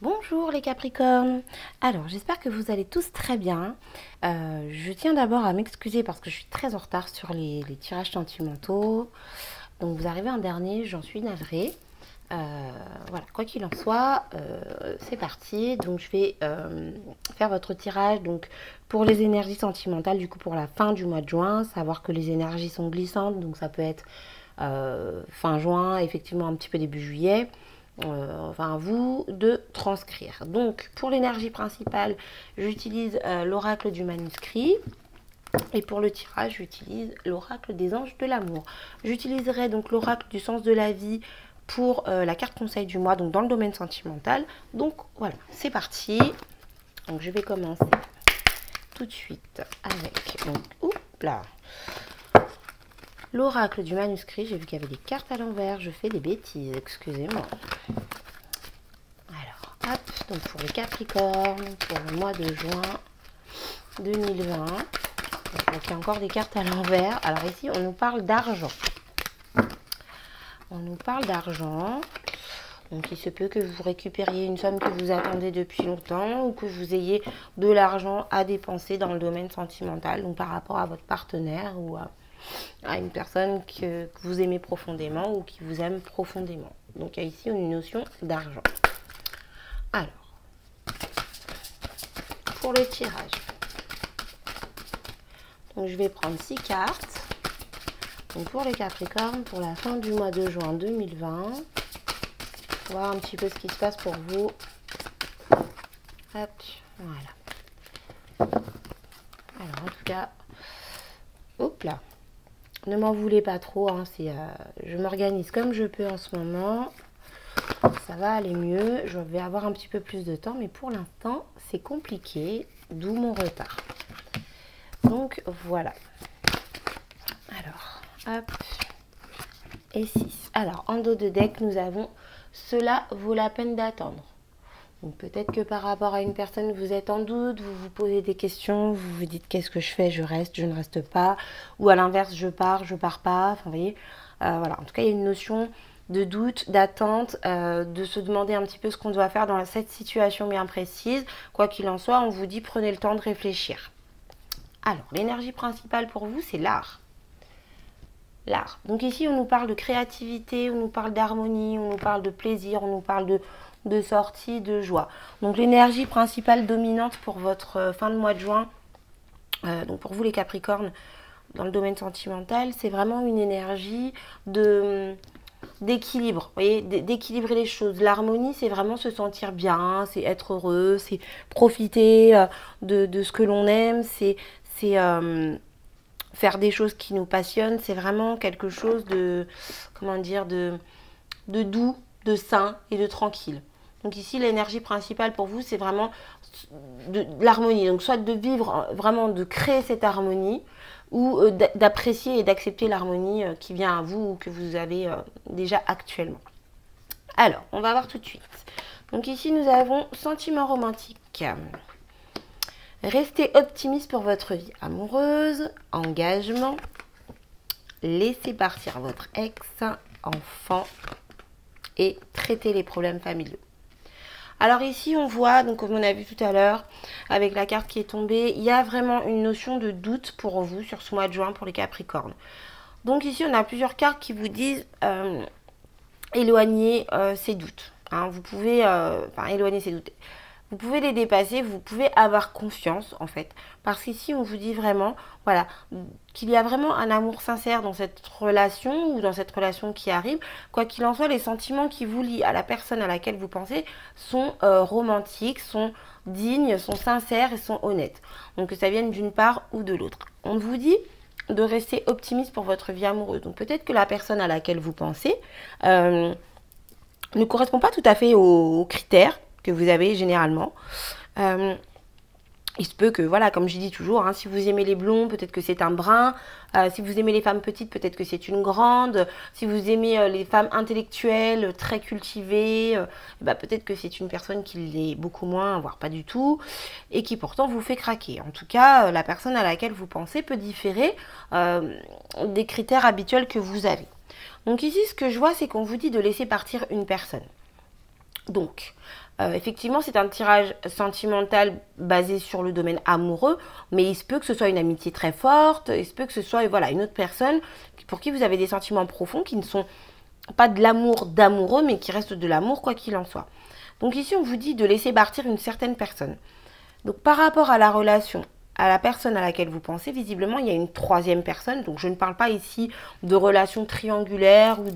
Bonjour les Capricornes. Alors j'espère que vous allez tous très bien. Je tiens d'abord à m'excuser parce que je suis très en retard sur les tirages sentimentaux. Donc vous arrivez en dernier, j'en suis navrée. Voilà, quoi qu'il en soit, c'est parti. Donc je vais faire votre tirage donc pour les énergies sentimentales, du coup pour la fin du mois de juin. Savoir que les énergies sont glissantes, donc ça peut être fin juin, effectivement un petit peu début juillet. Enfin, à vous de transcrire. Donc, pour l'énergie principale, j'utilise l'oracle du manuscrit. Et pour le tirage, j'utilise l'oracle des anges de l'amour. J'utiliserai donc l'oracle du sens de la vie pour la carte conseil du mois, donc dans le domaine sentimental. Donc, voilà, c'est parti. Donc, je vais commencer tout de suite avec... Donc, oups là, l'oracle du manuscrit. J'ai vu qu'il y avait des cartes à l'envers. Je fais des bêtises, excusez-moi. Alors, hop, donc pour les Capricornes, pour le mois de juin 2020. Donc il y a encore des cartes à l'envers. Alors ici, on nous parle d'argent. On nous parle d'argent. Donc il se peut que vous récupériez une somme que vous attendez depuis longtemps ou que vous ayez de l'argent à dépenser dans le domaine sentimental, donc par rapport à votre partenaire ou à une personne que vous aimez profondément ou qui vous aime profondément. Donc il y a ici une notion d'argent. Alors, pour le tirage, donc je vais prendre 6 cartes. Donc pour les Capricornes, pour la fin du mois de juin 2020, voir un petit peu ce qui se passe pour vous. Hop, voilà. Alors en tout cas, hop là, ne m'en voulez pas trop, hein, je m'organise comme je peux en ce moment. Ça va aller mieux, je vais avoir un petit peu plus de temps, mais pour l'instant, c'est compliqué, d'où mon retard. Donc voilà. Alors, hop, et 6. Alors, en dos de deck, nous avons « Cela vaut la peine d'attendre ». Donc peut-être que par rapport à une personne, vous êtes en doute, vous vous posez des questions, vous vous dites « Qu'est-ce que je fais? Je reste, je ne reste pas ». Ou à l'inverse, je pars pas. Enfin, vous voyez, voilà. En tout cas, il y a une notion de doute, d'attente, de se demander un petit peu ce qu'on doit faire dans cette situation bien précise. Quoi qu'il en soit, on vous dit prenez le temps de réfléchir. Alors, l'énergie principale pour vous, c'est l'art. L'art. Donc ici, on nous parle de créativité, on nous parle d'harmonie, on nous parle de plaisir, on nous parle de sortie, de joie. Donc l'énergie principale dominante pour votre fin de mois de juin, donc pour vous les Capricornes, dans le domaine sentimental, c'est vraiment une énergie d'équilibre, vous voyez, d'équilibrer les choses. L'harmonie, c'est vraiment se sentir bien, c'est être heureux, c'est profiter de ce que l'on aime, c'est faire des choses qui nous passionnent. C'est vraiment quelque chose de, comment dire, de doux, de sain et de tranquille. Donc ici, l'énergie principale pour vous, c'est vraiment de l'harmonie. Donc soit de vivre, vraiment de créer cette harmonie, ou d'apprécier et d'accepter l'harmonie qui vient à vous ou que vous avez déjà actuellement. Alors, on va voir tout de suite. Donc ici, nous avons sentiment romantique. Restez optimiste pour votre vie amoureuse, engagement, laissez partir votre ex, enfant et traitez les problèmes familiaux. Alors ici, on voit, donc comme on a vu tout à l'heure, avec la carte qui est tombée, il y a vraiment une notion de doute pour vous sur ce mois de juin pour les Capricornes. Donc ici, on a plusieurs cartes qui vous disent éloigner ces doutes. Hein, vous pouvez éloigner ces doutes. Vous pouvez les dépasser, vous pouvez avoir confiance en fait. Parce qu'ici, on vous dit vraiment, voilà, qu'il y a vraiment un amour sincère dans cette relation ou dans cette relation qui arrive. Quoi qu'il en soit, les sentiments qui vous lient à la personne à laquelle vous pensez sont romantiques, sont dignes, sont sincères et sont honnêtes. Donc que ça vienne d'une part ou de l'autre. On vous dit de rester optimiste pour votre vie amoureuse. Donc peut-être que la personne à laquelle vous pensez ne correspond pas tout à fait aux critères que vous avez généralement. Il se peut que, voilà, comme je dis toujours, hein, si vous aimez les blonds, peut-être que c'est un brun. Si vous aimez les femmes petites, peut-être que c'est une grande. Si vous aimez les femmes intellectuelles, très cultivées, peut-être que c'est une personne qui l'est beaucoup moins, voire pas du tout, et qui pourtant vous fait craquer. En tout cas, la personne à laquelle vous pensez peut différer des critères habituels que vous avez. Donc ici, ce que je vois, c'est qu'on vous dit de laisser partir une personne. Donc, effectivement, c'est un tirage sentimental basé sur le domaine amoureux, mais il se peut que ce soit une amitié très forte, il se peut que ce soit voilà, une autre personne pour qui vous avez des sentiments profonds qui ne sont pas de l'amour d'amoureux, mais qui restent de l'amour quoi qu'il en soit. Donc ici, on vous dit de laisser partir une certaine personne. Donc par rapport à la relation, à la personne à laquelle vous pensez, visiblement, il y a une troisième personne. Donc je ne parle pas ici de relation triangulaire ou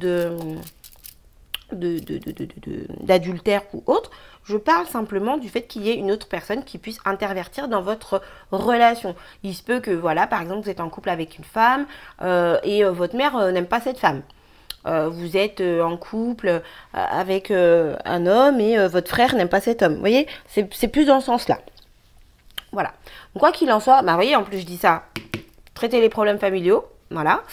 d'adultère ou autre. Je parle simplement du fait qu'il y ait une autre personne qui puisse intervertir dans votre relation. Il se peut que, voilà, par exemple, vous êtes en couple avec une femme et votre mère n'aime pas cette femme. Vous êtes en couple avec un homme et votre frère n'aime pas cet homme. Vous voyez, c'est plus dans ce sens-là. Voilà. Donc, quoi qu'il en soit, bah, vous voyez, en plus, je dis ça, traiter les problèmes familiaux. Voilà.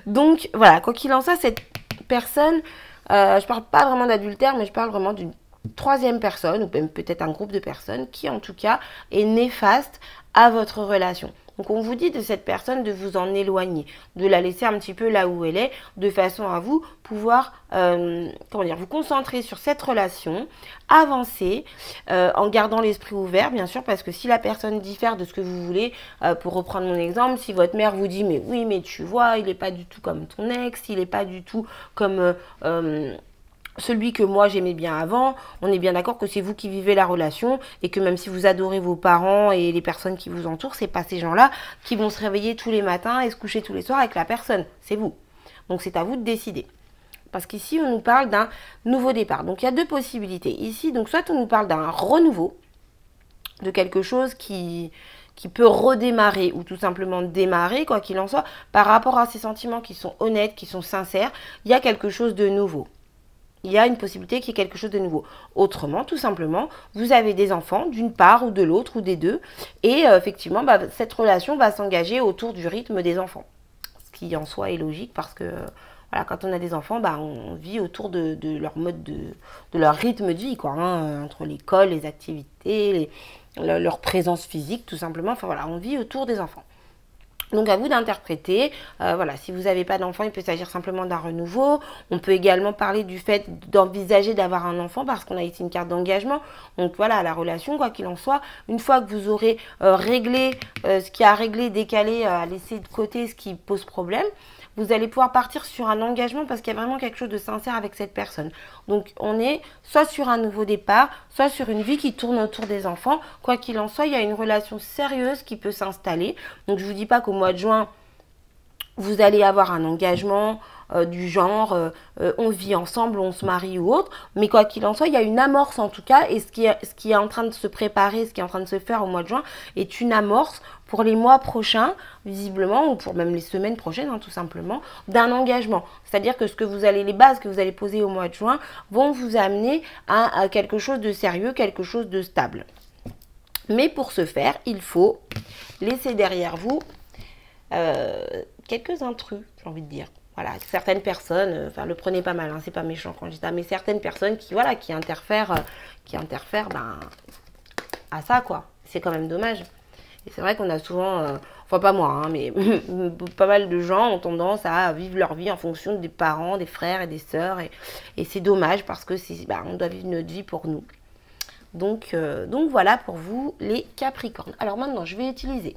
Donc, voilà, quoi qu'il en soit, cette personne, je parle pas vraiment d'adultère, mais je parle vraiment d'une troisième personne, ou même peut-être un groupe de personnes qui, en tout cas, est néfaste à votre relation. Donc, on vous dit de cette personne de vous en éloigner, de la laisser un petit peu là où elle est, de façon à vous pouvoir, comment dire, vous concentrer sur cette relation, avancer, en gardant l'esprit ouvert, bien sûr, parce que si la personne diffère de ce que vous voulez, pour reprendre mon exemple, si votre mère vous dit, mais oui, mais tu vois, il n'est pas du tout comme ton ex, il n'est pas du tout comme celui que moi j'aimais bien avant, on est bien d'accord que c'est vous qui vivez la relation et que même si vous adorez vos parents et les personnes qui vous entourent, c'est pas ces gens-là qui vont se réveiller tous les matins et se coucher tous les soirs avec la personne, c'est vous. Donc c'est à vous de décider. Parce qu'ici on nous parle d'un nouveau départ. Donc il y a deux possibilités. Ici, donc soit on nous parle d'un renouveau, de quelque chose qui peut redémarrer ou tout simplement démarrer, quoi qu'il en soit, par rapport à ces sentiments qui sont honnêtes, qui sont sincères, il y a quelque chose de nouveau. Il y a une possibilité qu'il y ait quelque chose de nouveau. Autrement, tout simplement, vous avez des enfants d'une part ou de l'autre ou des deux. Et effectivement, bah, cette relation va s'engager autour du rythme des enfants. Ce qui en soi est logique parce que voilà, quand on a des enfants, bah, on vit autour de leur mode de leur rythme de vie, quoi, hein, entre l'école, les activités, leur présence physique, tout simplement. Enfin voilà, on vit autour des enfants. Donc à vous d'interpréter, voilà, si vous n'avez pas d'enfant, il peut s'agir simplement d'un renouveau. On peut également parler du fait d'envisager d'avoir un enfant parce qu'on a ici une carte d'engagement. Donc voilà, la relation, quoi qu'il en soit, une fois que vous aurez réglé ce qui a réglé, décalé, laissé de côté ce qui pose problème, vous allez pouvoir partir sur un engagement parce qu'il y a vraiment quelque chose de sincère avec cette personne. Donc on est soit sur un nouveau départ, soit sur une vie qui tourne autour des enfants. Quoi qu'il en soit, il y a une relation sérieuse qui peut s'installer. Donc je ne vous dis pas qu'au mois de juin, vous allez avoir un engagement du genre on vit ensemble, on se marie ou autre, mais quoi qu'il en soit, il y a une amorce en tout cas, et ce qui est en train de se préparer, ce qui est en train de se faire au mois de juin, est une amorce pour les mois prochains, visiblement, ou pour même les semaines prochaines, hein, tout simplement, d'un engagement. C'est-à-dire que les bases que vous allez poser au mois de juin vont vous amener à quelque chose de sérieux, quelque chose de stable. Mais pour ce faire, il faut laisser derrière vous quelques intrus, j'ai envie de dire. Voilà, certaines personnes, enfin le prenez pas mal, hein, c'est pas méchant quand je dis ça, mais certaines personnes qui, voilà, qui interfèrent ben, à ça, quoi. C'est quand même dommage. Et c'est vrai qu'on a souvent, enfin pas moi, hein, mais pas mal de gens ont tendance à vivre leur vie en fonction des parents, des frères et des sœurs, et c'est dommage parce que on doit vivre notre vie pour nous. Donc voilà pour vous les Capricornes. Alors maintenant, je vais utiliser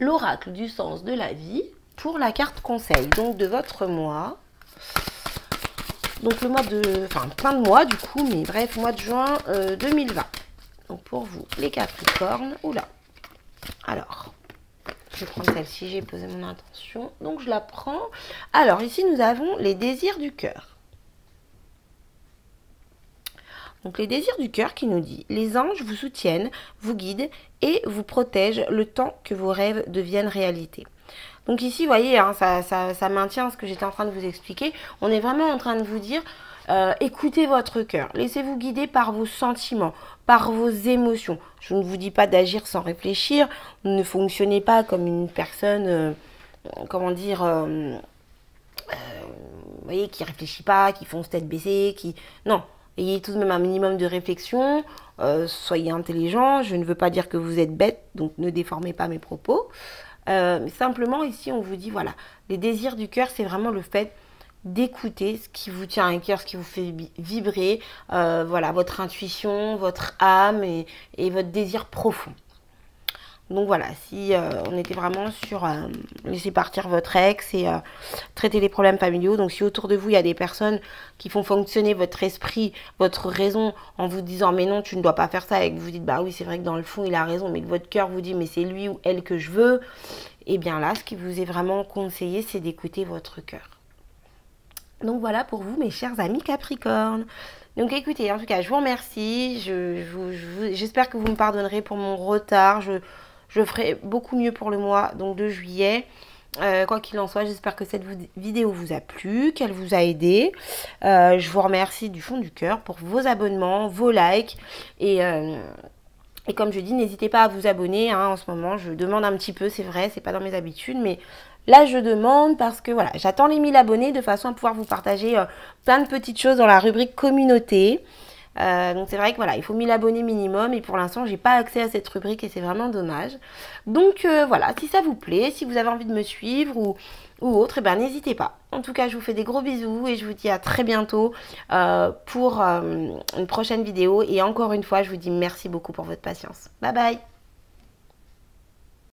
l'oracle du sens de la vie pour la carte conseil, donc de votre mois. Donc le mois de, enfin plein de mois du coup, mais bref, mois de juin 2020. Donc pour vous, les Capricornes, oula. Alors, je vais prendre celle-ci, j'ai posé mon intention, donc je la prends. Alors ici, nous avons les désirs du cœur. Donc les désirs du cœur qui nous dit, les anges vous soutiennent, vous guident et vous protègent le temps que vos rêves deviennent réalité. Donc ici, vous voyez, hein, ça maintient ce que j'étais en train de vous expliquer. On est vraiment en train de vous dire, écoutez votre cœur, laissez-vous guider par vos sentiments, par vos émotions. Je ne vous dis pas d'agir sans réfléchir, ne fonctionnez pas comme une personne, comment dire, vous voyez, qui réfléchit pas, qui fonce tête baissée, non. Ayez tout de même un minimum de réflexion, soyez intelligent, je ne veux pas dire que vous êtes bête, donc ne déformez pas mes propos. Simplement ici on vous dit voilà, les désirs du cœur c'est vraiment le fait d'écouter ce qui vous tient à cœur, ce qui vous fait vibrer, voilà, votre intuition, votre âme et votre désir profond. Donc voilà, si on était vraiment sur laisser partir votre ex et traiter les problèmes familiaux. Donc si autour de vous, il y a des personnes qui font fonctionner votre esprit, votre raison en vous disant mais non, tu ne dois pas faire ça, et que vous dites bah oui, c'est vrai que dans le fond, il a raison, mais que votre cœur vous dit mais c'est lui ou elle que je veux, et bien là, ce qui vous est vraiment conseillé, c'est d'écouter votre cœur. Donc voilà pour vous, mes chers amis Capricorne. Donc écoutez, en tout cas, je vous remercie. J'espère que vous me pardonnerez pour mon retard. Je ferai beaucoup mieux pour le mois donc de juillet. Quoi qu'il en soit, j'espère que cette vidéo vous a plu, qu'elle vous a aidé. Je vous remercie du fond du cœur pour vos abonnements, vos likes. Et comme je dis, n'hésitez pas à vous abonner. Hein, en ce moment, je demande un petit peu, c'est vrai, c'est pas dans mes habitudes, mais là, je demande parce que voilà, j'attends les 1000 abonnés de façon à pouvoir vous partager plein de petites choses dans la rubrique communauté. Donc c'est vrai que voilà, il faut 1000 abonnés minimum et pour l'instant j'ai pas accès à cette rubrique et c'est vraiment dommage. Donc voilà, si ça vous plaît, si vous avez envie de me suivre ou autre, et ben n'hésitez pas. En tout cas, je vous fais des gros bisous et je vous dis à très bientôt pour une prochaine vidéo. Et encore une fois, je vous dis merci beaucoup pour votre patience. Bye bye.